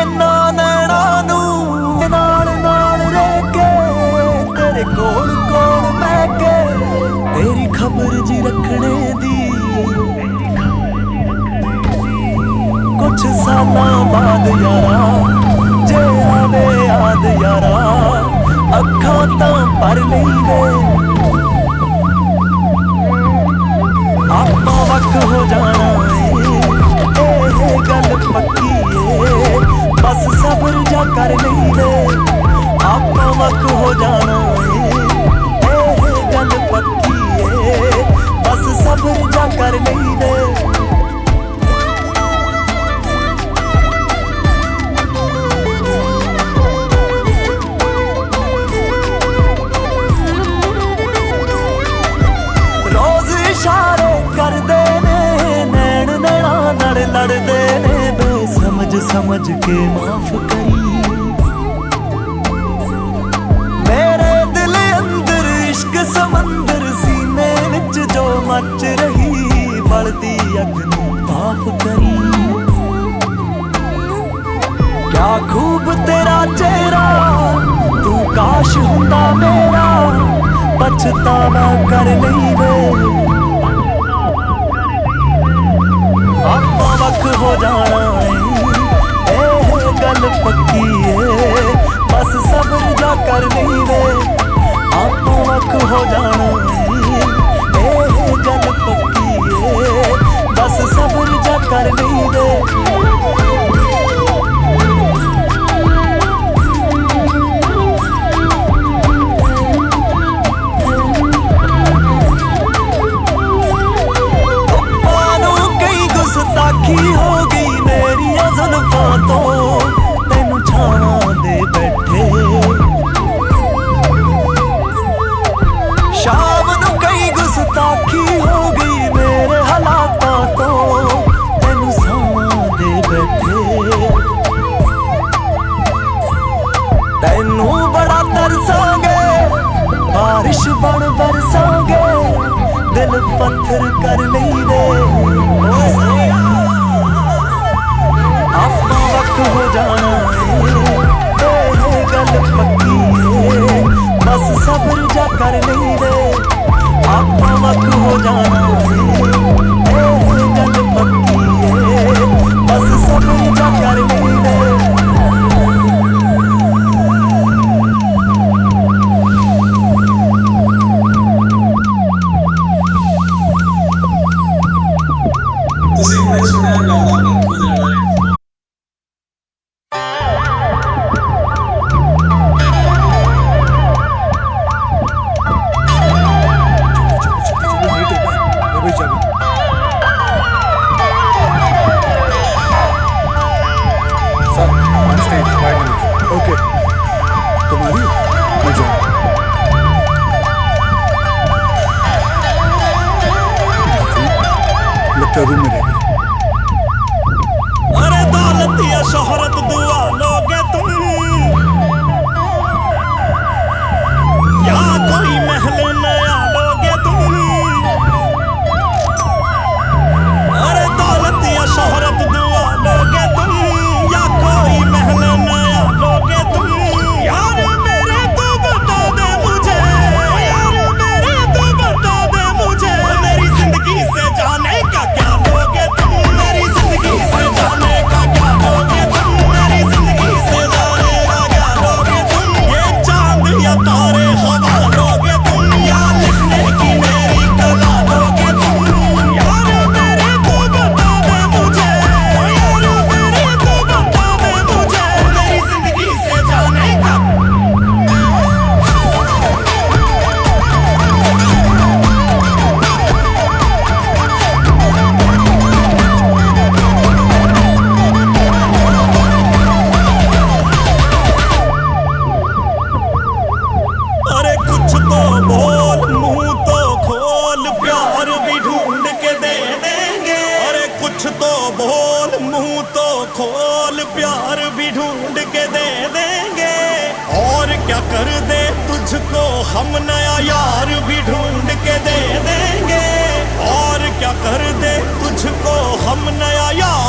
इन्ना नैना नू नाल नाल रह के तेरे कोल कोल मैं के तेरी खबर जी रखने दी कुछ सालां बाद यारा जे आवे याद यारा अखां तां भर लईवे आपां वख हो जाना ए गल पक्की ए बस सबर जा कर लईवे आपां वख हो जाना ए गल पक्की ए बस सबर जा कर लईवे लड़दे ने बेसमझ समझ के माफ करी मेरे दिल अंदर इश्क समंदर सीने विच जो मच रही बलदी अग नूं माफ करी क्या खूब तेरा चेहरा तू काश हुंदा मेरा पछतावा कर लईवे आपां वख हो जाना ए गल पक्की ए बस सबर जा कर लईवे आपां वख हो जाना ए गल पक्की ए बस सबर जा कर लईवे ताकी हो गई मेरी जुल्फां तो तेनू छावां दे बैठे शाम नू कई गुस्ताखी हो गई मेरे हालातां तो तेनू छावां दे बैठे तेनू बड़ा तरसांगे बारिश बन बरसांगे दिल पत्थर कर लईवे आपां वख हो जाना ए गल पक्की ए बस सबर जा कर लईवे आपां वख हो जाना ए गल पक्की ए बस सबर जा कर लईवे रूम में रह गई। अरे दौलत या शोहरत दुआ लोगे तुम या कोई महल नया लोगे तुम अरे दौलत या शोहरत दुआ लोगे तुम या कोई महल नया लोगे तुम यार मेरे तो बता दे मुझे यार मेरे तो बता दे मुझे मेरी जिंदगी से जाने का क्या लोगे तुम मेरी जिंदगी से जाने का क्या लोगे तुम मेरी जिंदगी से जाने का क्या लोगे तुम ये चांद या तारे हवा लोगे तुम या लिखने की मेरी कला लोगे तुम यार मेरे तो बता दे मुझे यार मेरे तो बता दे मुझे मेरी जिंदगी से जाने का अरे कुछ तो बोल मुंह तो खोल प्यार भी ढूंढ के दे देंगे अरे कुछ तो बोल मुंह तो खोल प्यार भी ढूंढ के दे देंगे और क्या कर दे तुझको हम नया यार भी ढूंढ के दे देंगे और क्या कर दे तुझको हम नया यार